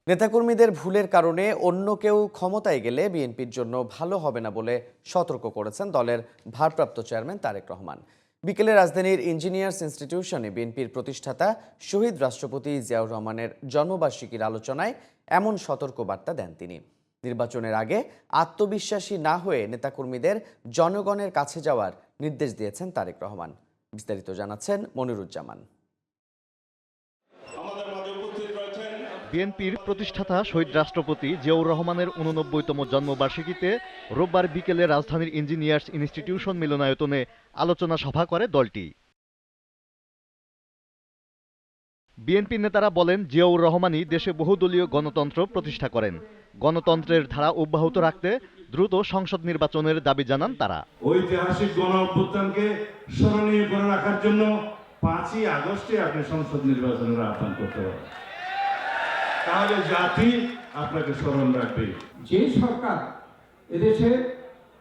নেতাকর্মীদের ভুলের কারণে অন্য কেউ ক্ষমতায় গেলে বিএনপির জন্য ভালো হবে না বলে সতর্ক করেছেন দলের ভারপ্রাপ্ত চেয়ারম্যান তারেক রহমান। বিকেলে রাজধানীর ইঞ্জিনিয়ার্স ইনস্টিটিউশনে বিএনপির প্রতিষ্ঠাতা শহীদ রাষ্ট্রপতি জিয়াউর রহমানের জন্মবার্ষিকীর আলোচনায় এমন সতর্ক বার্তা দেন তিনি। নির্বাচনের আগে আত্মবিশ্বাসী না হয়ে নেতাকর্মীদের জনগণের কাছে যাওয়ার নির্দেশ দিয়েছেন তারেক রহমান। বিস্তারিত জানাচ্ছেন মনিরুজ্জামান। বিএনপির প্রতিষ্ঠাতা শহীদ রাষ্ট্রপতি জিয়াউর রহমানের ৮৯তম জন্মবার্ষিকীতে রোববার বিকেলে রাজধানীর ইঞ্জিনিয়ার্স ইনস্টিটিউশন মিলনায়তনে আলোচনা সভা করে দলটি। বিএনপি নেতারা বলেন, জিয়াউর রহমানই দেশে বহুদলীয় গণতন্ত্র প্রতিষ্ঠা করেন। গণতন্ত্রের ধারা অব্যাহত রাখতে দ্রুত সংসদ নির্বাচনের দাবি জানান তারা। ঐতিহাসিক গণ অভ্যুত্থানকে স্মরণীয় করে রাখার জন্য ৫ই আগস্টে আপনি সংসদ নির্বাচনের আহ্বান করতে পারেন, তাহলে জাতি আপনাকে স্মরণ রাখবে। যে সরকার এদেশে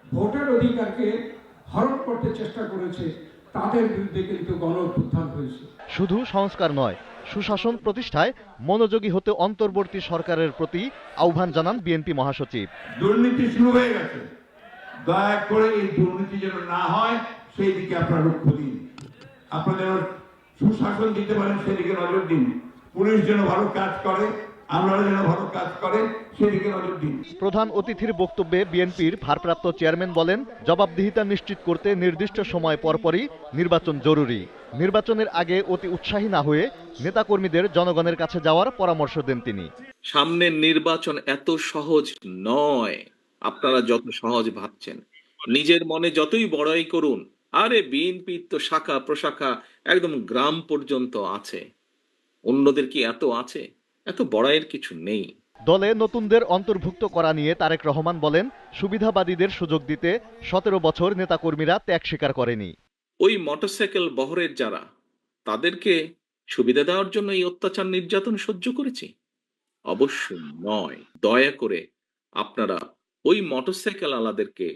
ভোটের অধিকারকে হরণ করতে চেষ্টা করেছে তাদের বিরুদ্ধে কিন্তু গণ অভ্যুত্থান হয়েছে। শুধু সংস্কার নয়, সুশাসন প্রতিষ্ঠায় মনোযোগী হতে অন্তর্বর্তী সরকারের প্রতি আহ্বান জানান বিএনপি মহাসচিব। দুর্নীতি শুরু হয়ে গেছে, দয়া করে এই দুর্নীতি যেন না হয় সেই দিকে আপনারা লক্ষ্য দিন। আপনাদের সুশাসন দিতে পারেন সেদিকে নজর দিন। পুলিশ যেন ভালো কাজ করে, আমলারা যেন ভালো কাজ করে সেদিকে নজর দিন। প্রধান অতিথির বক্তব্যে বিএনপির ভারপ্রাপ্ত চেয়ারম্যান বলেন, জবাবদিহিতা নিশ্চিত করতে নির্দিষ্ট সময় পরপরই নির্বাচন জরুরি। নির্বাচনের আগে অতি উৎসাহী না হয়ে নেতাকর্মীদের জনগণের কাছে যাওয়ার পরামর্শ দেন তিনি। সামনের নির্বাচন এত সহজ নয় আপনারা যত সহজ ভাবছেন। নিজের মনে যতই বড়াই করুন, আরে বিএনপি তো শাখা প্রশাখা একদম গ্রাম পর্যন্ত আছে, অন্যদের কি এত আছে? এত বড়াইয়ের কিছু নেই। দলে নতুনদের অন্তর্ভুক্ত করা নিয়ে তারেক রহমান বলেন, সুবিধাবাদীদের সুযোগ দিতে ১৭ বছর নেতাকর্মীরা ত্যাগ স্বীকার করেনি। ওই মোটরসাইকেল বহরের যারা, তাদেরকে সুবিধা দেওয়ার জন্য এই অত্যাচার নির্যাতন সহ্য করেছি? অবশ্যই নয়। দয়া করে আপনারা ওই মোটরসাইকেল আলাদেরকে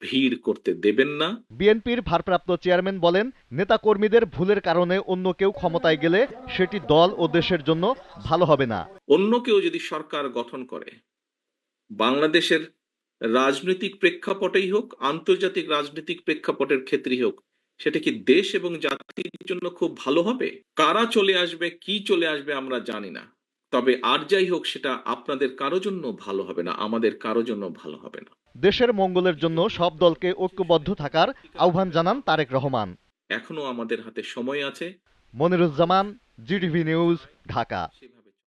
ভিড় করতে দেবেন না। বিএনপির ভারপ্রাপ্ত চেয়ারম্যান বলেন, নেতাকর্মীদের ভুলের কারণে অন্য কেউ ক্ষমতায় গেলে সেটি দল ও দেশের জন্য ভালো হবে না। অন্য কেউ যদি সরকার গঠন করে, বাংলাদেশের রাজনৈতিক প্রেক্ষাপটেই হোক, আন্তর্জাতিক রাজনৈতিক প্রেক্ষাপটের ক্ষেত্রেই হোক, সেটা কি দেশ এবং জাতির জন্য খুব ভালো হবে? কারা চলে আসবে, কি চলে আসবে আমরা জানি না, তবে আর যাই হোক সেটা আপনাদের কারো জন্য ভালো হবে না, আমাদের কারো জন্য ভালো হবে না। দেশের মঙ্গলের জন্য সব দলকে ঐক্যবদ্ধ থাকার আহ্বান জানান তারেক রহমান। এখনো আমাদের হাতে সময় আছে। Moniruzzaman, GTV news, Dhaka.